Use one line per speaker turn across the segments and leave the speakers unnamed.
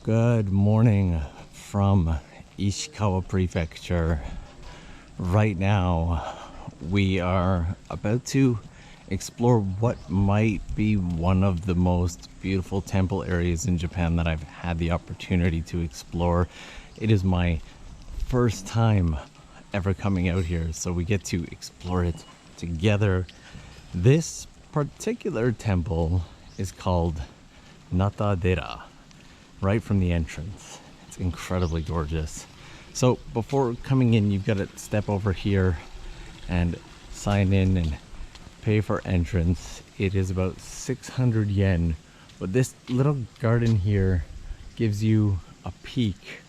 Good morning from Ishikawa Prefecture. Right now, we are about to explore what might be one of the most beautiful temple areas in Japan that I've had the opportunity to explore. It is my first time ever coming out here, so we get to explore it together. This particular temple is called Natadera. Right from the entrance. It's incredibly gorgeous. So before coming in, you've got to step over here and sign in and pay for entrance. It is about 600 yen, but this little garden here gives you a peek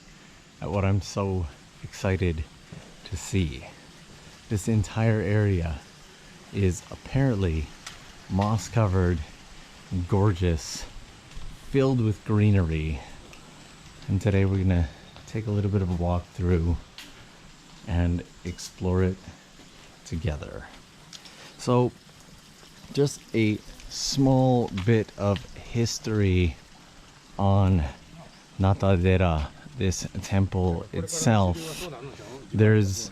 at what I'm so excited to see. This entire area is apparently moss covered, gorgeous, filled with greenery, and today we're gonna take a little bit of a walk through and explore it together. So just a small bit of history on Natadera, this temple itself. There's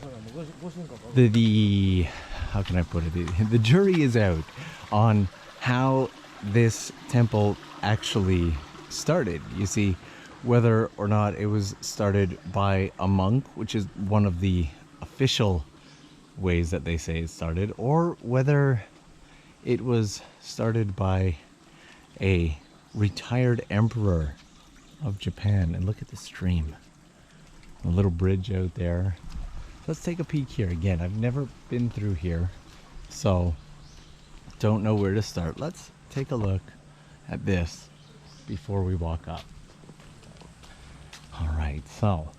the how can I put it? The jury is out on how this temple actually started. You see, whether or not it was started by a monk, which is one of the official ways that they say it started, or whether it was started by a retired emperor of Japan. And look at the stream, a little bridge out there. Let's take a peek here again. I've never been through here, so don't know where to start. Let's take a look at this before we walk up. All right, so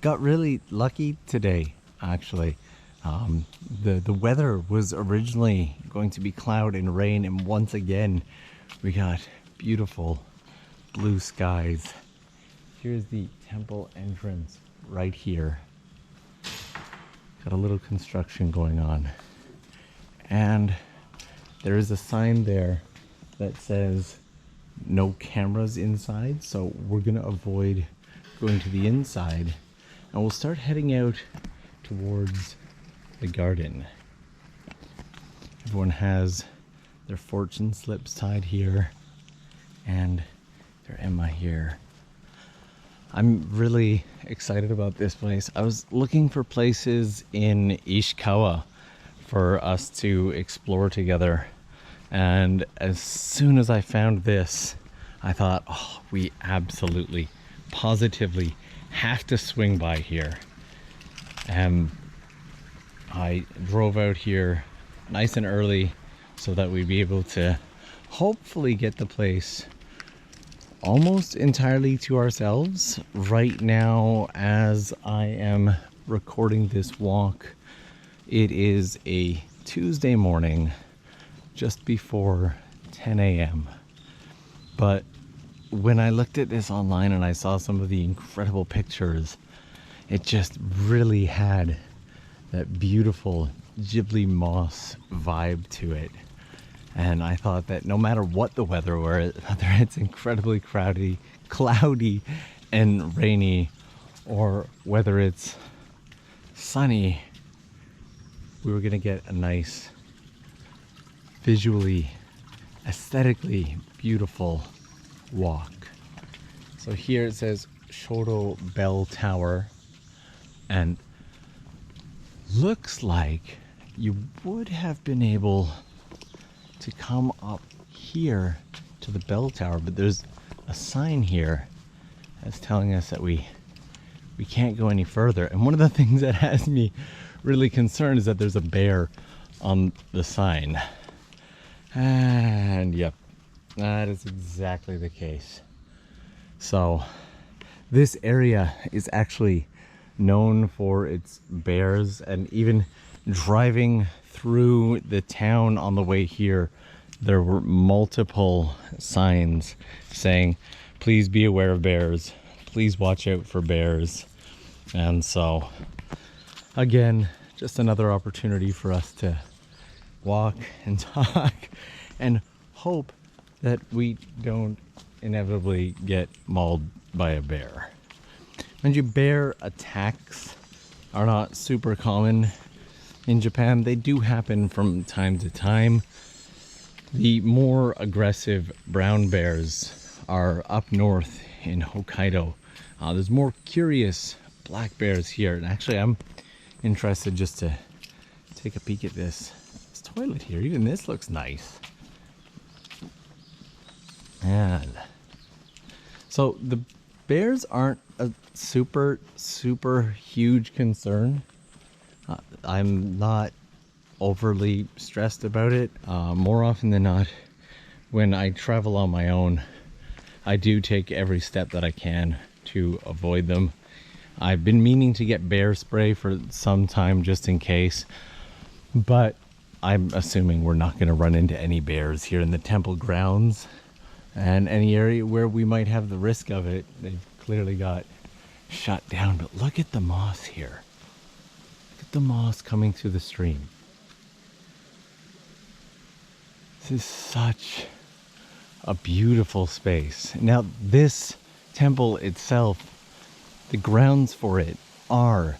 got really lucky today, actually. The weather was originally going to be cloud and rain, and once again we got beautiful blue skies. Here's the temple entrance right here. Got a little construction going on, and there is a sign there that says no cameras inside, so we're gonna avoid going to the inside, and we'll start heading out towards the garden. Everyone has their fortune slips tied here and their Emma here. I'm really excited about this place. I was looking for places in Ishikawa for us to explore together, and as soon as I found this, I thought, oh, we absolutely, positively have to swing by here. I drove out here nice and early so that we'd be able to hopefully get the place almost entirely to ourselves. Right now, as I am recording this walk, it is a Tuesday morning, just before 10 a.m. But when I looked at this online and I saw some of the incredible pictures, it just really had that beautiful Ghibli moss vibe to it. And I thought that no matter what the weather were, whether it's incredibly cloudy and rainy, or whether it's sunny, we were gonna get a nice, visually, aesthetically beautiful walk. So here it says Shodo Bell Tower, and looks like you would have been able to come up here to the bell tower, but there's a sign here that's telling us that we can't go any further. And one of the things that has me really concerned is that there's a bear on the sign. And yep, that is exactly the case. So this area is actually known for its bears, and even driving through the town on the way here, there were multiple signs saying, please be aware of bears, please watch out for bears. And so again, just another opportunity for us to walk and talk and hope that we don't inevitably get mauled by a bear. Mind you, bear attacks are not super common in Japan. They do happen from time to time. The more aggressive brown bears are up north in Hokkaido. There's more curious black bears here. And actually, I'm interested just to take a peek at this toilet here. Even this looks nice. And so the bears aren't a super huge concern. I'm not overly stressed about it. More often than not, when I travel on my own, I do take every step that I can to avoid them. I've been meaning to get bear spray for some time just in case, but I'm assuming we're not going to run into any bears here in the temple grounds, and any area where we might have the risk of it, they've clearly got shut down. But look at the moss here. Look at the moss coming through the stream. This is such a beautiful space. Now, this temple itself, the grounds for it are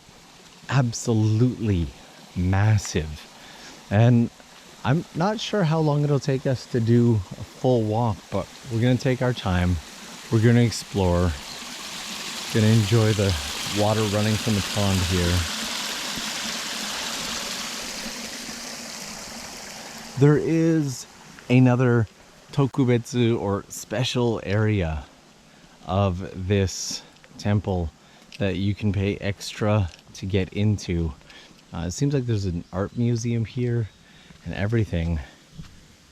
absolutely massive. And I'm not sure how long it'll take us to do a full walk, but we're going to take our time. We're going to explore. Going to enjoy the water running from the pond here. There is another tokubetsu, or special area of this temple that you can pay extra to get into. It seems like there's an art museum here and everything.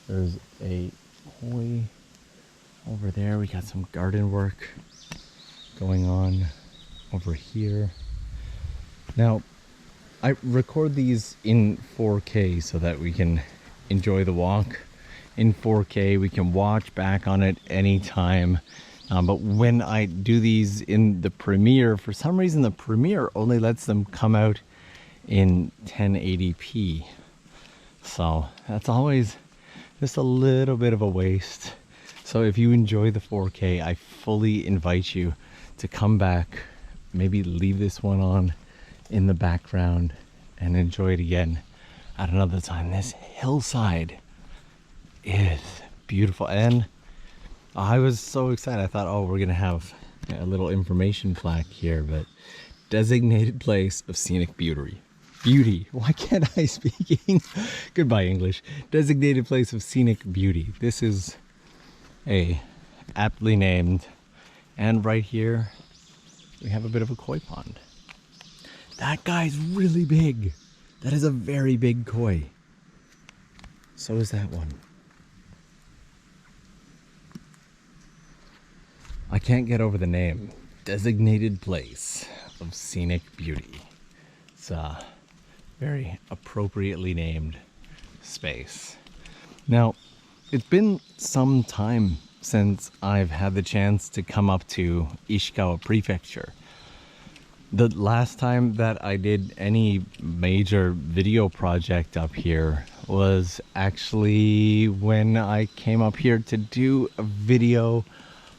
There's a koi over there. We got some garden work going on over here. Now, I record these in 4K so that we can enjoy the walk in 4K. We can watch back on it anytime. But when I do these in the Premiere, for some reason the Premiere only lets them come out in 1080p. So that's always just a little bit of a waste. So if you enjoy the 4K, I fully invite you to come back, maybe leave this one on in the background and enjoy it again at another time. This hillside is beautiful. And I was so excited. I thought, oh, we're gonna have a little information plaque here, but designated place of scenic beauty. Why can't I speak Goodbye, English. Designated place of scenic beauty. This is a aptly named. And right here, we have a bit of a koi pond. That guy's really big. That is a very big koi. So is that one. I can't get over the name. Designated place of scenic beauty. It's a very appropriately named space. Now, it's been some time since I've had the chance to come up to Ishikawa Prefecture. The last time that I did any major video project up here was actually when I came up here to do a video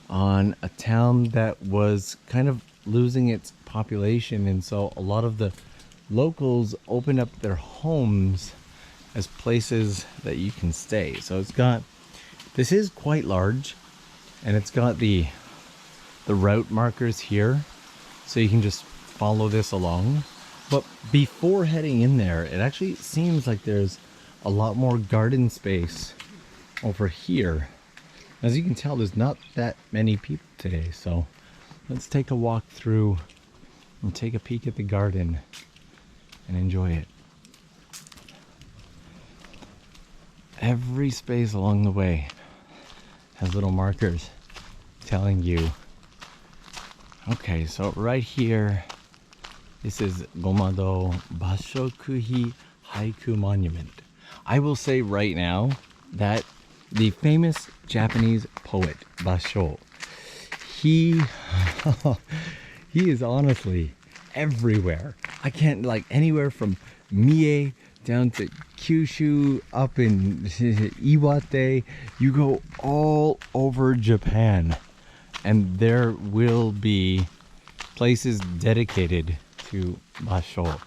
on a town that was kind of losing its population, and so a lot of the locals opened up their homes as places that you can stay. So this is quite large, and it's got the route markers here, so you can just follow this along. But before heading in there, it actually seems like there's a lot more garden space over here. As you can tell, there's not that many people today, so let's take a walk through and take a peek at the garden and enjoy it. Every space along the way has little markers telling you, okay, so right here, this is Gomado Bashokuhi Haiku Monument. I will say right now that the famous Japanese poet Basho, he is honestly everywhere. I can't, like, anywhere from Mie down to Kyushu, up in Iwate, you go all over Japan, and there will be places dedicated to basho.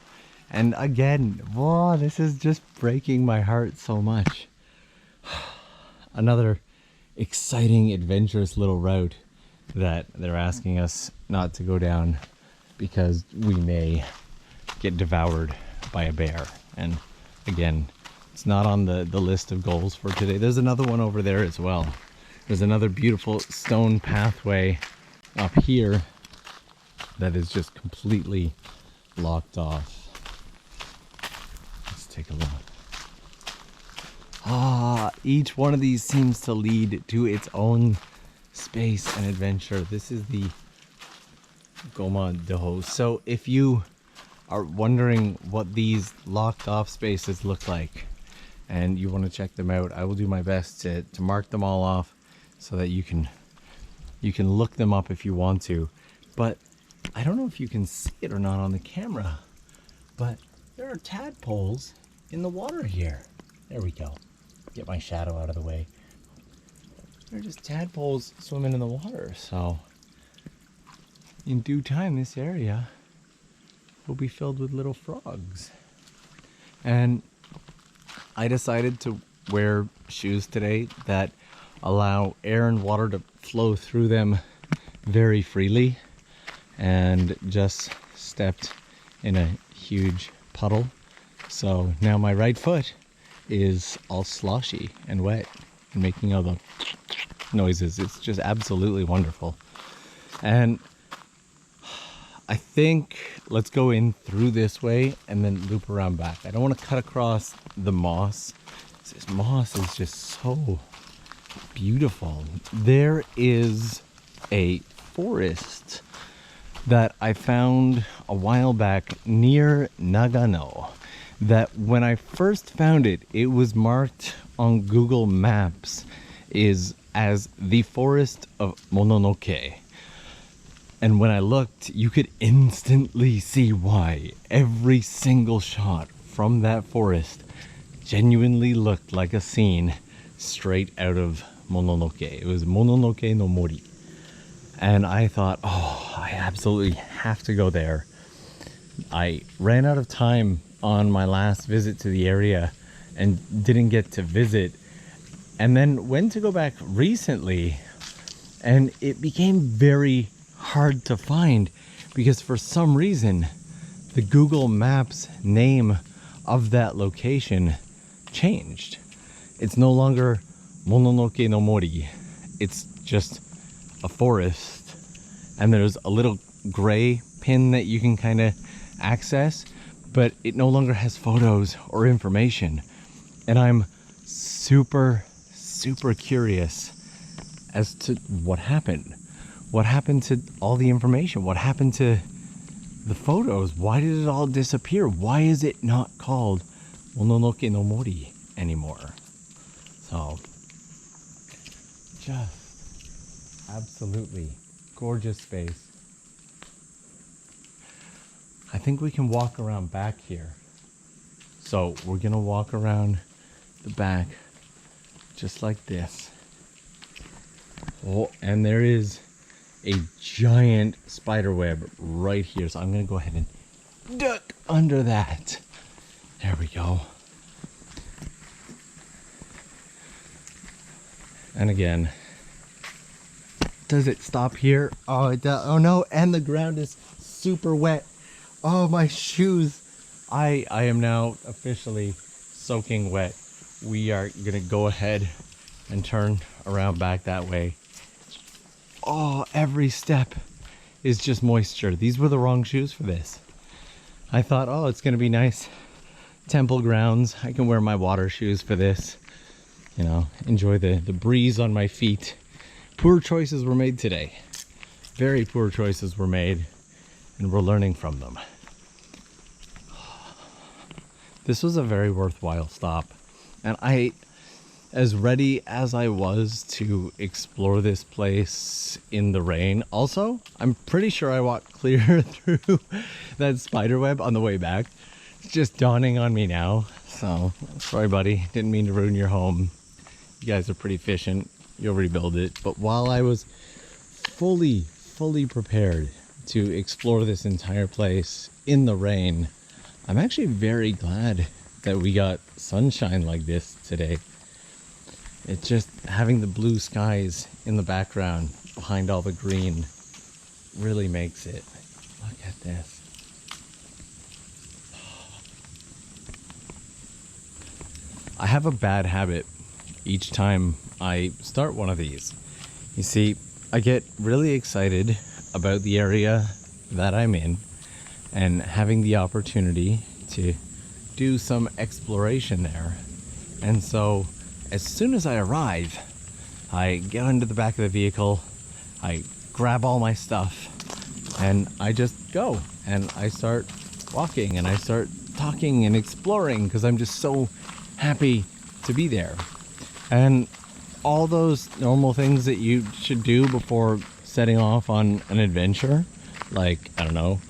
And again, wow, this is just breaking my heart so much. Another exciting, adventurous little route that they're asking us not to go down because we may get devoured by a bear. And again, it's not on the list of goals for today. There's another one over there as well. There's another beautiful stone pathway up here that is just completely locked off. Let's take a look. Each one of these seems to lead to its own space and adventure. This is the Goma Doho. So if you are wondering what these locked off spaces look like and you want to check them out, I will do my best to mark them all off so that you can look them up if you want to. But I don't know if you can see it or not on the camera, but there are tadpoles in the water here. There we go. Get my shadow out of the way. They're just tadpoles swimming in the water. So in due time, this area will be filled with little frogs. And I decided to wear shoes today that allow air and water to flow through them very freely, and just stepped in a huge puddle. So now my right foot is all sloshy and wet and making all the noises. It's just absolutely wonderful. And I think let's go in through this way and then loop around back. I don't want to cut across the moss. This moss is just so beautiful. There is a forest that I found a while back near Nagano, that when I first found it, it was marked on Google Maps as the forest of Mononoke. And when I looked, you could instantly see why. Every single shot from that forest genuinely looked like a scene straight out of Mononoke. It was Mononoke no Mori. And I thought, oh, I absolutely have to go there. I ran out of time on my last visit to the area and didn't get to visit. And then went to go back recently, and it became very hard to find because for some reason the Google Maps name of that location changed. It's no longer Mononoke no Mori. It's just a forest, and there's a little gray pin that you can kind of access, but it no longer has photos or information. And I'm super curious as to what happened. What happened to all the information? What happened to the photos? Why did it all disappear? Why is it not called Mononoke no Mori anymore? So, just absolutely gorgeous space. I think we can walk around back here. So we're gonna walk around the back just like this. Oh, and there is a giant spider web right here. So I'm gonna go ahead and duck under that. There we go. And again, does it stop here? Oh, it does. Oh no, and the ground is super wet. Oh, my shoes. I am now officially soaking wet. We are gonna go ahead and turn around back that way. Oh, every step is just moisture. These were the wrong shoes for this. I thought, oh, it's gonna be nice temple grounds. I can wear my water shoes for this. You know, enjoy the breeze on my feet. Poor choices were made today. Very poor choices were made, and we're learning from them. This was a very worthwhile stop, and as ready as I was to explore this place in the rain. Also, I'm pretty sure I walked clear through that spider web on the way back. It's just dawning on me now So, sorry buddy, didn't mean to ruin your home. You guys are pretty efficient, you'll rebuild it. But while I was fully prepared to explore this entire place in the rain, I'm actually very glad that we got sunshine like this today. It's just having the blue skies in the background behind all the green really makes it. Look at this. I have a bad habit each time I start one of these. You see, I get really excited about the area that I'm in and having the opportunity to do some exploration there. And so as soon as I arrive, I get into the back of the vehicle, I grab all my stuff, and I just go and I start walking and I start talking and exploring because I'm just so happy to be there. And all those normal things that you should do before setting off on an adventure, like, I don't know,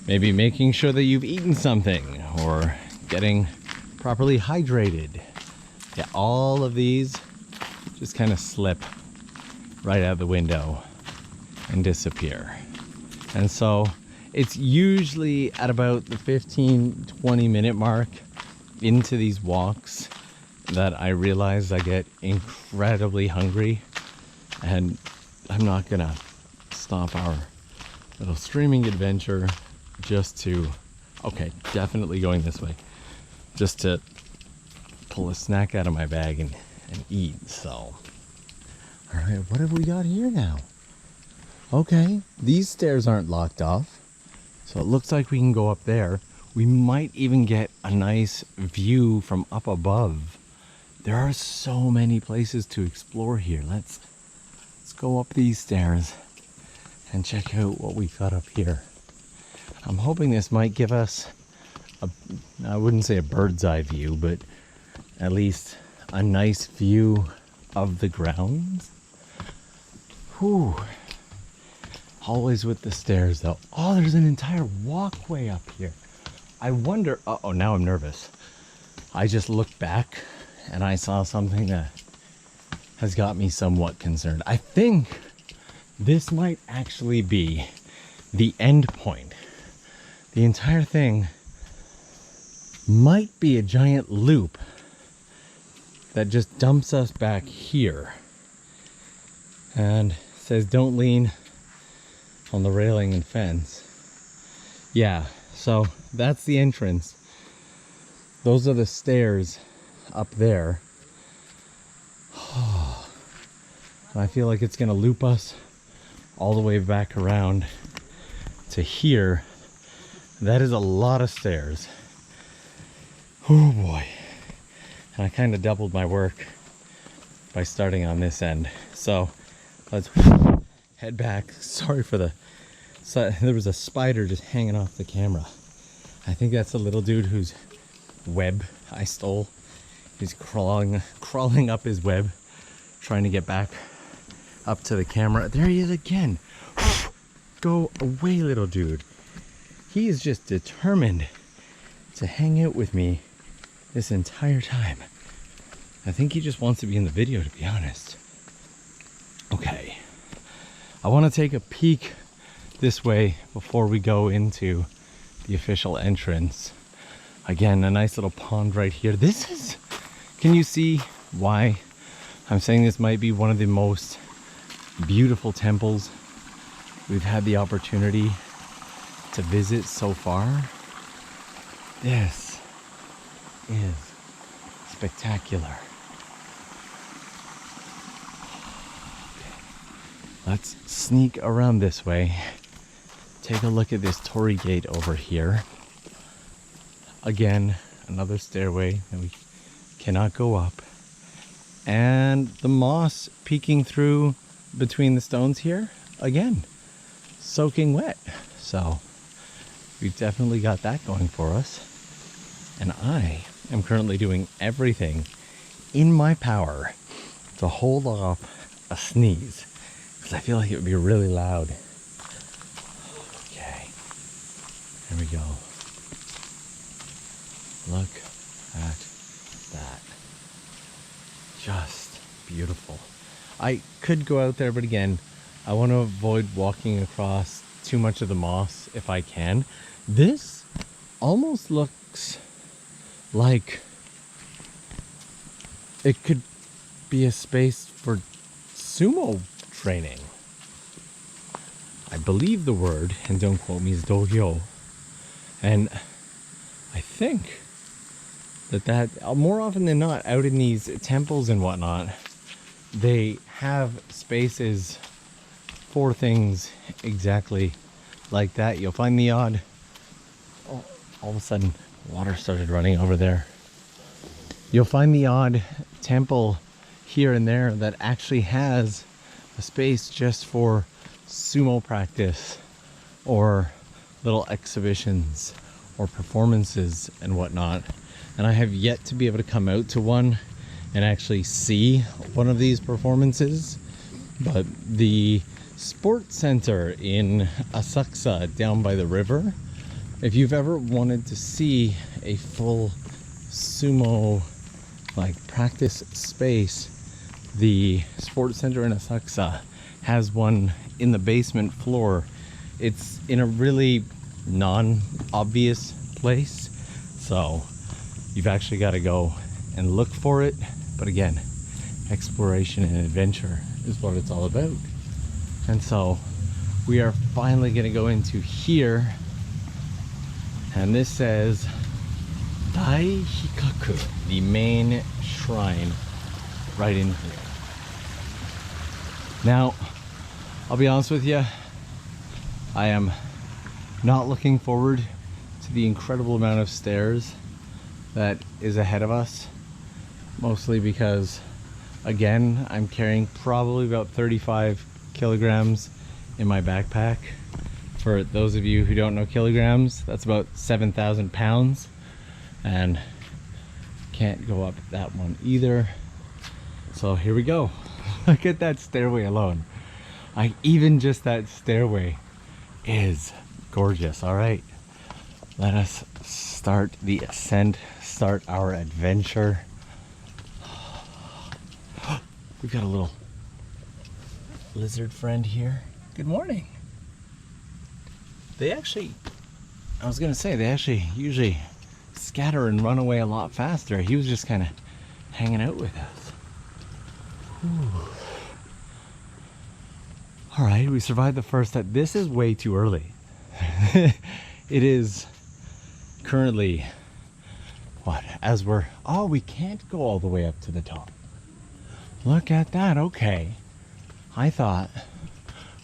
maybe making sure that you've eaten something or getting properly hydrated. Yeah, all of these just kind of slip right out the window and disappear. And so it's usually at about the 15-20 minute mark into these walks that I realize I get incredibly hungry, and I'm not gonna stop our little streaming adventure just to, okay, definitely going this way, just to pull a snack out of my bag and eat. So, all right, what have we got here now? Okay, these stairs aren't locked off, so it looks like we can go up there. We might even get a nice view from up above. There are so many places to explore here. Let's go up these stairs and check out what we got up here. I'm hoping this might give us a, I wouldn't say a bird's eye view, but at least a nice view of the grounds. Whew. Always with the stairs though. Oh, there's an entire walkway up here. I wonder, uh-oh, now I'm nervous. I just looked back and I saw something that has got me somewhat concerned. I think this might actually be the end point. The entire thing might be a giant loop that just dumps us back here and says don't lean on the railing and fence. Yeah, so that's the entrance. Those are the stairs up there. I feel like it's gonna loop us all the way back around to here. That is a lot of stairs. Oh boy. And I kind of doubled my work by starting on this end. So let's head back. Sorry for the, there was a spider just hanging off the camera. I think that's a little dude whose web I stole. He's crawling up his web, trying to get back up to the camera. There he is again. Go away, little dude. He is just determined to hang out with me this entire time. I think he just wants to be in the video, to be honest. Okay. I want to take a peek this way before we go into the official entrance. Again, a nice little pond right here. This is, can you see why I'm saying this might be one of the most beautiful temples we've had the opportunity to visit so far? This is spectacular. Let's sneak around this way. Take a look at this torii gate over here. Again, another stairway that we cannot go up. And the moss peeking through between the stones here. Again, soaking wet. So we've definitely got that going for us. And I am currently doing everything in my power to hold off a sneeze, because I feel like it would be really loud. Okay, there we go. Look at just beautiful. I could go out there, but again, I want to avoid walking across too much of the moss if I can. This almost looks like it could be a space for sumo training. I believe the word, and don't quote me, is dohyo. And I think that more often than not, out in these temples and whatnot, they have spaces for things exactly like that. You'll find the odd, oh, all of a sudden water started running over there. You'll find the odd temple here and there that actually has a space just for sumo practice or little exhibitions or performances and whatnot. And I have yet to be able to come out to one and actually see one of these performances. But the sports center in Asakusa down by the river, if you've ever wanted to see a full sumo like practice space, the sports center in Asakusa has one in the basement floor. It's in a really non-obvious place, so you've actually got to go and look for it. But again, exploration and adventure is what it's all about. And so we are finally going to go into here, and this says Dai Hikaku, the main shrine, right in here. Now, I'll be honest with you, I am not looking forward to the incredible amount of stairs that is ahead of us, mostly because, again, I'm carrying probably about 35 kilograms in my backpack. For those of you who don't know kilograms, that's about 7,000 pounds, and can't go up that one either. So here we go. Look at that stairway alone. Even just that stairway is gorgeous. All right, let us start the ascent, start our adventure. We've got a little lizard friend here. Good morning. They actually, I was gonna say, they actually usually scatter and run away a lot faster. He was just kind of hanging out with us. Whew. All right, we survived the first set. This is way too early. It is currently, what, as we're, oh, we can't go all the way up to the top. Look at that. Okay, I thought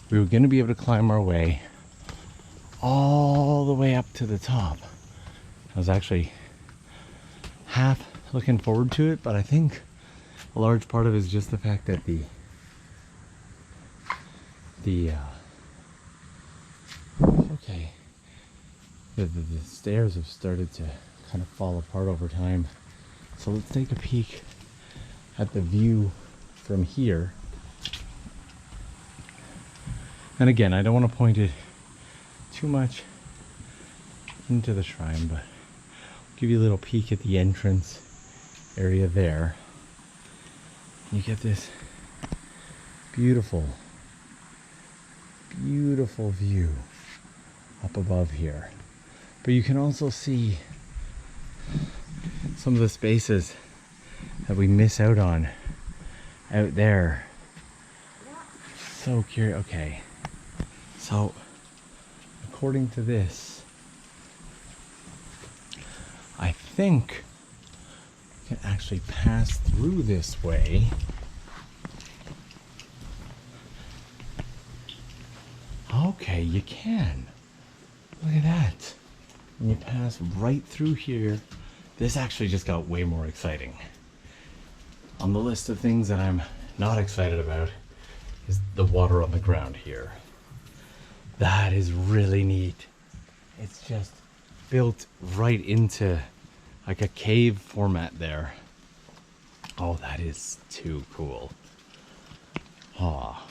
we were going to be able to climb our way all the way up to the top. I was actually half looking forward to it, but I think a large part of it is just the fact that the stairs have started to kind of fall apart over time. So let's take a peek at the view from here. And again, I don't want to point it too much into the shrine, but I'll give you a little peek at the entrance area there. You get this beautiful view up above here. But you can also see some of the spaces that we miss out on out there. So curious. Okay, so according to this, I think you can actually pass through this way. Okay, you can. Look at that. And you pass right through here. This actually just got way more exciting. On the list of things that I'm not excited about is the water on the ground here. That is really neat. It's just built right into like a cave format there. Oh, that is too cool. Oh.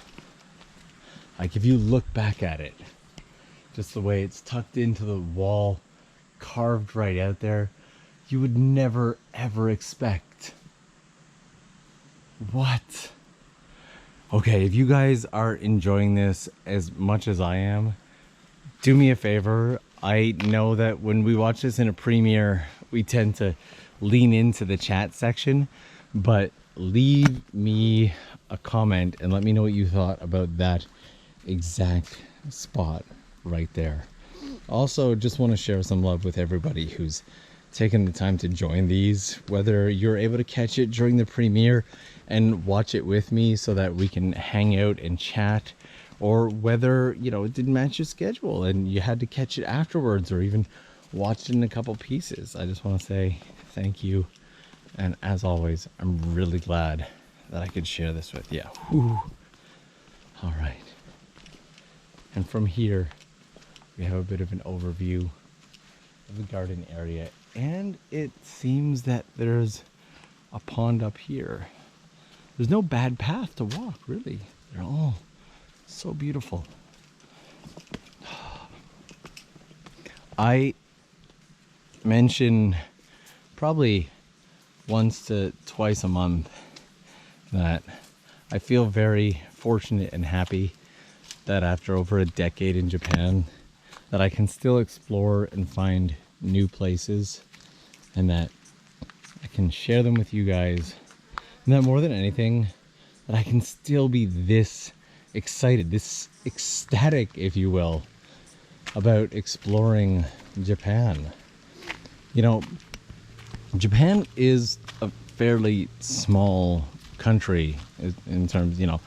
Like if you look back at it, just the way it's tucked into the wall, carved right out there, you would never ever expect What? Okay, if you guys are enjoying this as much as I am, do me a favor. I know that when we watch this in a premiere, we tend to lean into the chat section, but leave me a comment and let me know what you thought about that exact spot right there. Also, just want to share some love with everybody who's taken the time to join these, whether you're able to catch it during the premiere and watch it with me so that we can hang out and chat, or whether, you know, it didn't match your schedule and you had to catch it afterwards or even watched it in a couple pieces. I just want to say thank you. And as always, I'm really glad that I could share this with you. Whew. All right. And from here, we have a bit of an overview of the garden area. And it seems that there's a pond up here. There's no bad path to walk, really. They're all so beautiful. I mention probably once to twice a month that I feel very fortunate and happy that after over a decade in Japan, that I can still explore and find new places, and that I can share them with you guys, and that more than anything, that I can still be this excited, this ecstatic, if you will, about exploring Japan. You know, Japan is a fairly small country in terms, you know,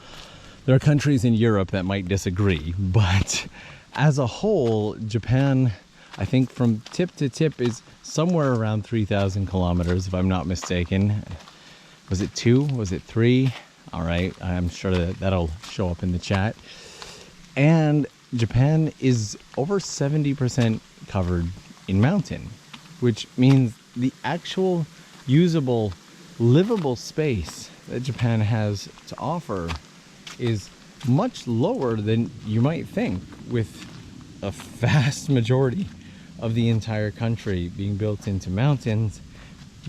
there are countries in Europe that might disagree, but as a whole, Japan, I think from tip to tip, is somewhere around 3,000 kilometers, if I'm not mistaken. Was it 2? Was it 3? All right, I'm sure that that'll show up in the chat. And Japan is over 70% covered in mountain, which means the actual usable, livable space that Japan has to offer is much lower than you might think, with a vast majority of the entire country being built into mountains.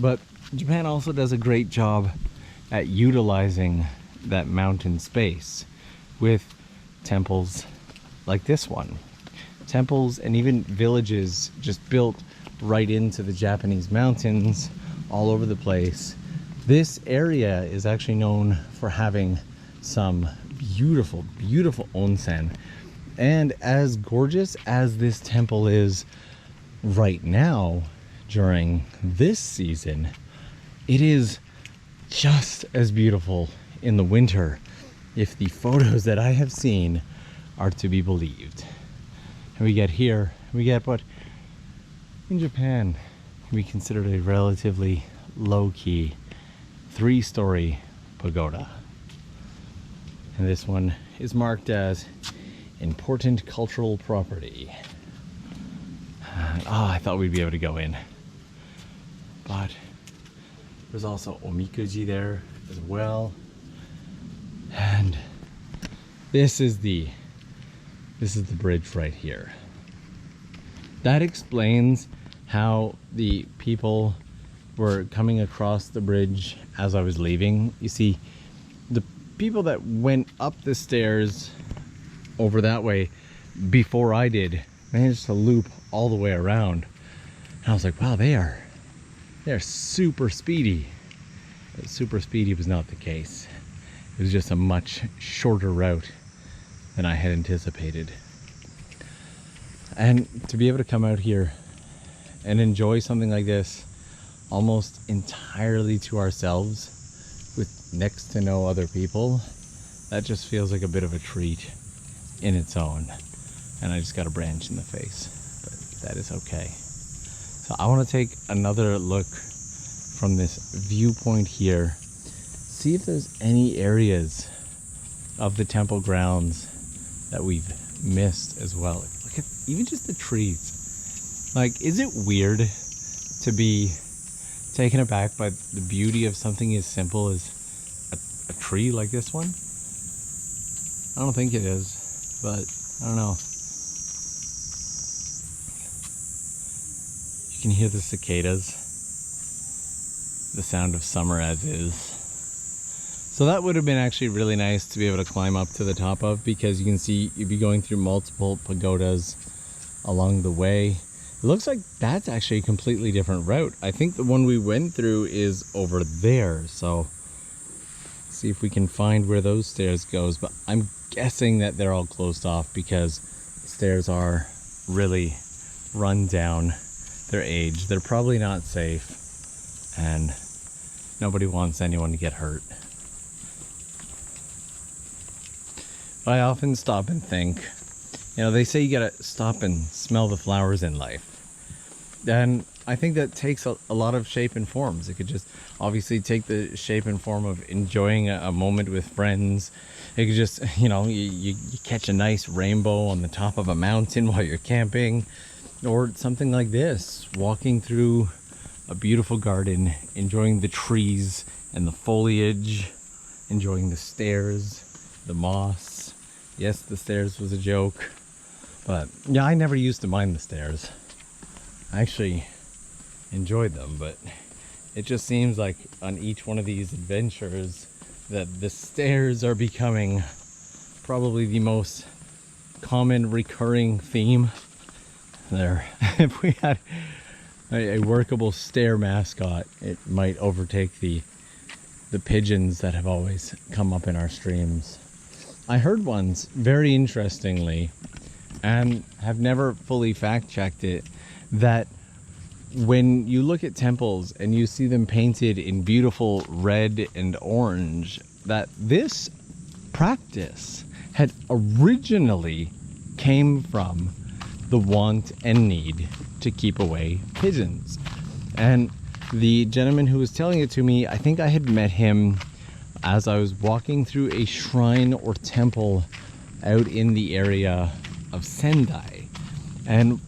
But Japan also does a great job at utilizing that mountain space with temples like this one. Temples and even villages just built right into the Japanese mountains all over the place. This area is actually known for having some beautiful, beautiful onsen. And as gorgeous as this temple is right now during this season, it is just as beautiful in the winter, if the photos that I have seen are to be believed. And we get here, we get what in Japan can be considered a relatively low-key 3-story pagoda. And this one is marked as important cultural property. I thought we'd be able to go in, but there's also omikuji there as well. And this is the bridge right here. That explains how the people were coming across the bridge as I was leaving. You see, the people that went up the stairs over that way before I did managed to loop all the way around. And I was like, wow, they're super speedy. But super speedy was not the case. It was just a much shorter route than I had anticipated. And to be able to come out here and enjoy something like this almost entirely to ourselves with next to no other people, that just feels like a bit of a treat in its own. And I just got a branch in the face, but that is okay. So I want to take another look from this viewpoint here, see if there's any areas of the temple grounds that we've missed as well. Look at even just the trees. Like, is it weird to be taken aback by the beauty of something as simple as a tree like this one? I don't think it is, but I don't know. You can hear the cicadas, the sound of summer as is. So that would have been actually really nice to be able to climb up to the top of, because you can see you'd be going through multiple pagodas along the way. It looks like that's actually a completely different route. I think the one we went through is over there, so see if we can find where those stairs goes. But I'm guessing that they're all closed off because the stairs are really run down. Their age, they're probably not safe, and nobody wants anyone to get hurt. But I often stop and think, you know, they say you gotta stop and smell the flowers in life. And I think that takes a lot of shape and forms. It could just obviously take the shape and form of enjoying a moment with friends. It could just, you know, you catch a nice rainbow on the top of a mountain while you're camping. Or something like this, walking through a beautiful garden, enjoying the trees and the foliage, enjoying the stairs, the moss. Yes, the stairs was a joke, but yeah, I never used to mind the stairs. I actually enjoyed them, but it just seems like on each one of these adventures that the stairs are becoming probably the most common recurring theme there. If we had a workable stair mascot, it might overtake the pigeons that have always come up in our streams. I heard once, very interestingly, and have never fully fact-checked it, that when you look at temples and you see them painted in beautiful red and orange, that this practice had originally came from the want and need to keep away pigeons. And the gentleman who was telling it to me, I think I had met him as I was walking through a shrine or temple out in the area of Sendai. And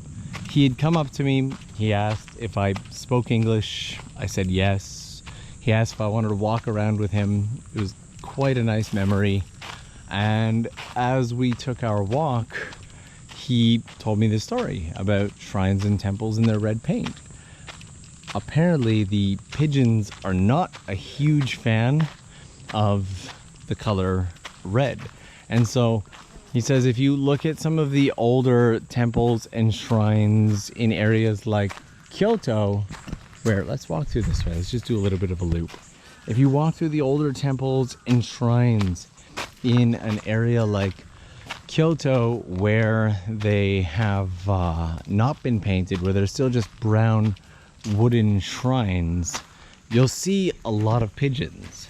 he had come up to me, he asked if I spoke English. I said yes. He asked if I wanted to walk around with him. It was quite a nice memory. And as we took our walk, he told me this story about shrines and temples and their red paint. Apparently the pigeons are not a huge fan of the color red. And so he says if you look at some of the older temples and shrines in areas like Kyoto, where, let's walk through this way, let's just do a little bit of a loop. If you walk through the older temples and shrines in an area like Kyoto, where they have not been painted, where they're still just brown wooden shrines, you'll see a lot of pigeons.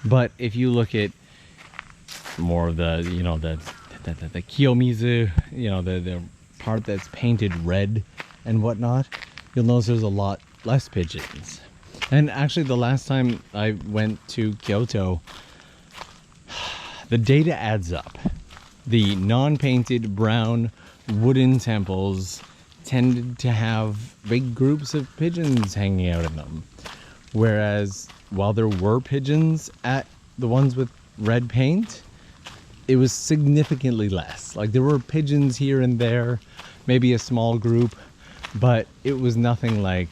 But if you look at more of the, you know, the kiyomizu, you know, the part that's painted red and whatnot, you'll notice there's a lot less pigeons. And actually the last time I went to Kyoto, the data adds up. The non-painted brown wooden temples tended to have big groups of pigeons hanging out in them. Whereas while there were pigeons at the ones with red paint, it was significantly less. Like there were pigeons here and there, maybe a small group, but it was nothing like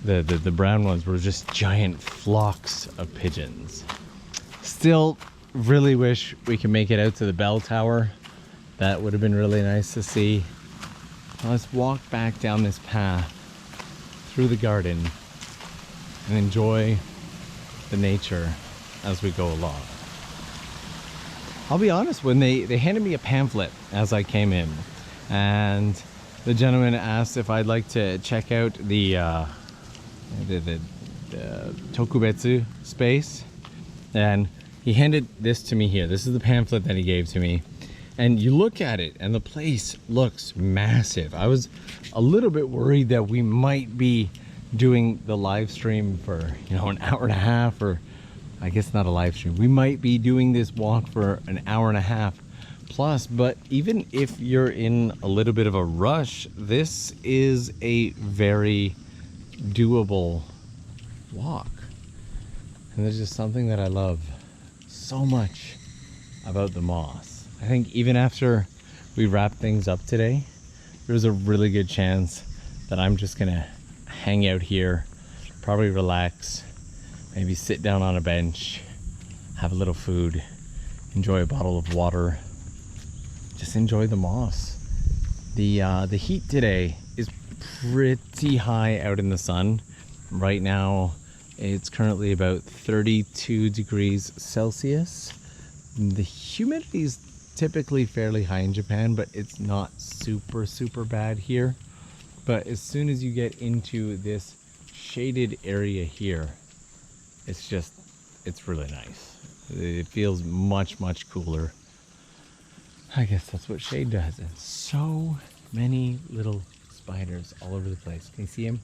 the brown ones were just giant flocks of pigeons. Still, really wish we could make it out to the bell tower. That would have been really nice to see. Now let's walk back down this path through the garden and enjoy the nature as we go along. I'll be honest, when they handed me a pamphlet as I came in, and the gentleman asked if I'd like to check out the Tokubetsu space, and he handed this to me here. This is the pamphlet that he gave to me. And you look at it and the place looks massive. I was a little bit worried that we might be doing the live stream for, you know, an hour and a half, or I guess not a live stream. We might be doing this walk for an hour and a half plus, but even if you're in a little bit of a rush, this is a very doable walk. And there's just something that I love so much about the moss. I think even after we wrap things up today, there's a really good chance that I'm just gonna hang out here, probably relax, maybe sit down on a bench, have a little food, enjoy a bottle of water, just enjoy the moss. The heat today is pretty high out in the sun. Right now it's currently about 32 degrees Celsius. The humidity is typically fairly high in Japan, but it's not super bad here. But as soon as you get into this shaded area here, it's really nice. It feels much cooler. I guess that's what shade does. And so many little spiders all over the place. Can you see him?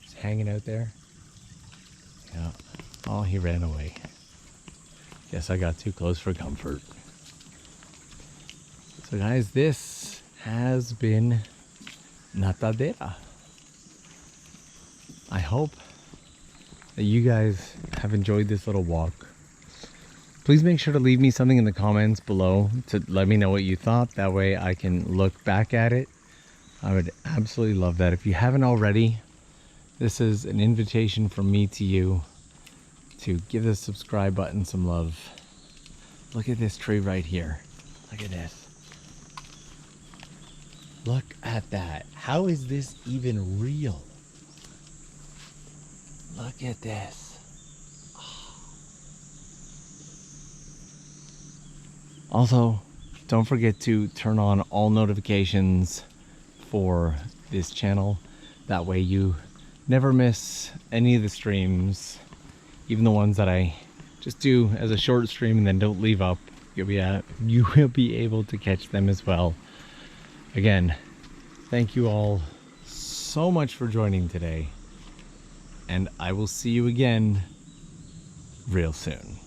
Just hanging out there. Yeah. Oh, he ran away. Guess I got too close for comfort. So guys, this has been Natadera. I hope that you guys have enjoyed this little walk. Please make sure to leave me something in the comments below to let me know what you thought. That way I can look back at it. I would absolutely love that. If you haven't already, this is an invitation from me to you to give the subscribe button some love. Look at this tree right here. Look at this. Look at that. How is this even real? Look at this. Also, don't forget to turn on all notifications for this channel. That way you never miss any of the streams, even the ones that I just do as a short stream and then don't leave up. You will be able to catch them as well. Again, thank you all so much for joining today, and I will see you again real soon.